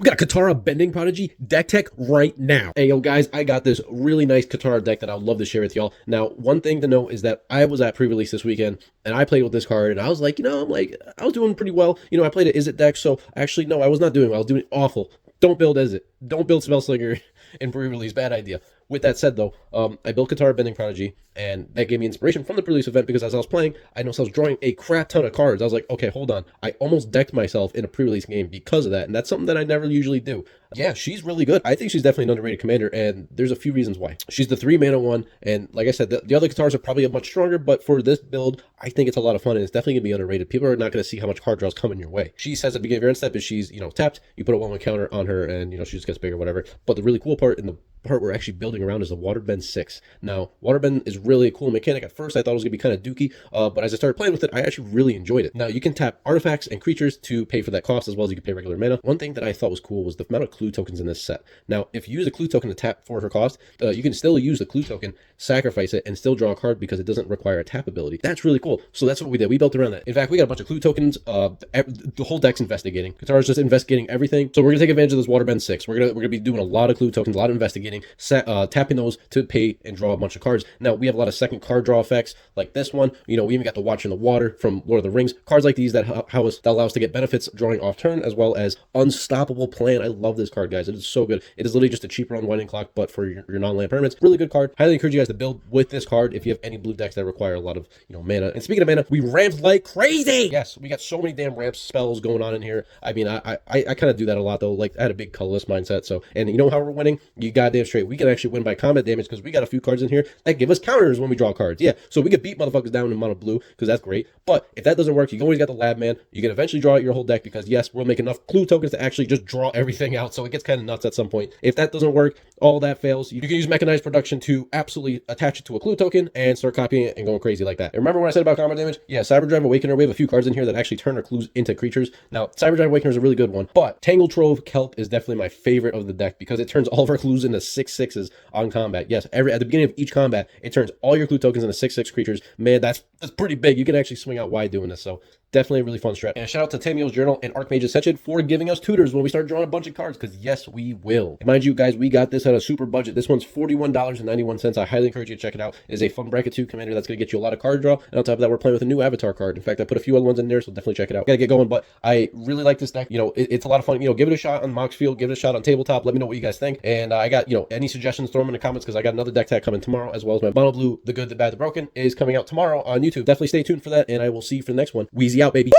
We got a Katara Bending Prodigy deck tech right now. Hey, yo, guys, I got this really nice Katara deck that I would love to share with y'all. Now, one thing to note is that I was at pre-release this weekend, and I played with this card, and I was like, I was doing pretty well. I played an Is It deck, so actually, no, I was not doing well. I was doing awful. Don't build Is It. Don't build Spellslinger in pre-release. Bad idea. With that said, though, I built Katara Bending Prodigy, and that gave me inspiration from the pre-release event because as I was playing, I noticed I was drawing a crap ton of cards. I was like, okay, hold on. I almost decked myself in a pre-release game because of that, and that's something that I never usually do. Yeah, she's really good. I think she's definitely an underrated commander, and there's a few reasons why. She's the 3-mana one, and like I said, the other Kataras are probably much stronger, but for this build, I think it's a lot of fun, and it's definitely going to be underrated. People are not going to see how much card draws coming your way. She says at the beginning of your end step is she's, tapped, you put a 1/1 counter on her, and, she just gets bigger, whatever. But the really cool part in the part we're actually building around is the Waterbend 6. Now, Waterbend is really a cool mechanic. At first, I thought it was going to be kind of dookie, but as I started playing with it, I actually really enjoyed it. Now, you can tap artifacts and creatures to pay for that cost, as well as you can pay regular mana. One thing that I thought was cool was the amount of clue tokens in this set. Now, if you use a clue token to tap for her cost, you can still use the clue token, sacrifice it, and still draw a card because it doesn't require a tap ability. That's really cool. So that's what we did. We built around that. In fact, we got a bunch of clue tokens. The whole deck's investigating. Katara's just investigating everything. So we're gonna take advantage of this Waterbend 6. We're gonna be doing a lot of clue tokens, a lot of investigating, tapping those to pay and draw a bunch of cards. Now we have a lot of second card draw effects like this one. We even got the Watch in the Water from Lord of the Rings. Cards like these that allow us to get benefits drawing off turn, as well as Unstoppable Plan. I love this card, guys. It is so good. It is literally just a cheaper unwinding clock, but for your non-land permanents. Really good card. Highly encourage you guys to build with this card if you have any blue decks that require a lot of mana. And speaking of mana, we ramped like crazy. Yes, we got so many damn ramp spells going on in here. I mean, I kind of do that a lot though. Like I had a big colorless mindset. So, and you know how we're winning? You goddamn straight. We can actually win by combat damage because we got a few cards in here that give us counters when we draw cards. Yeah, so we can beat motherfuckers down in mono blue because that's great. But if that doesn't work, you always got the Lab Man. You can eventually draw out your whole deck because yes, we'll make enough clue tokens to actually just draw everything out. So it gets kind of nuts at some point. If that doesn't work, all that fails, you can use Mechanized Production to absolutely attach it to a clue token and start copying it and going crazy like that. And remember what I said about combat damage? Yeah, Cyberdrive Awakener, we have a few cards in here that actually turn our clues into creatures. Now, Cyberdrive Awakener is a really good one, but Tangle Trove Kelp is definitely my favorite of the deck because it turns all of our clues into 6/6s on combat. Yes, at the beginning of each combat, it turns all your clue tokens into 6/6 creatures. Man, that's pretty big. You can actually swing out wide doing this, so definitely a really fun strat. And shout out to Tamiel's Journal and Archmage Ascension for giving us tutors when we start drawing a bunch of cards, because yes, we will. And mind you, guys, we got this at a super budget. This one's $41.91. I highly encourage you to check it out. It is a fun bracket 2 commander that's going to get you a lot of card draw. And on top of that, we're playing with a new avatar card. In fact, I put a few other ones in there, so definitely check it out. Gotta get going, but I really like this deck. It's a lot of fun. Give it a shot on Moxfield, give it a shot on tabletop. Let me know what you guys think. And I got, any suggestions, throw them in the comments because I got another deck tag coming tomorrow, as well as my Mono Blue, The Good, The Bad, The Broken is coming out tomorrow on YouTube. Definitely stay tuned for that, and I will see you for the next one. Wheezy out, baby.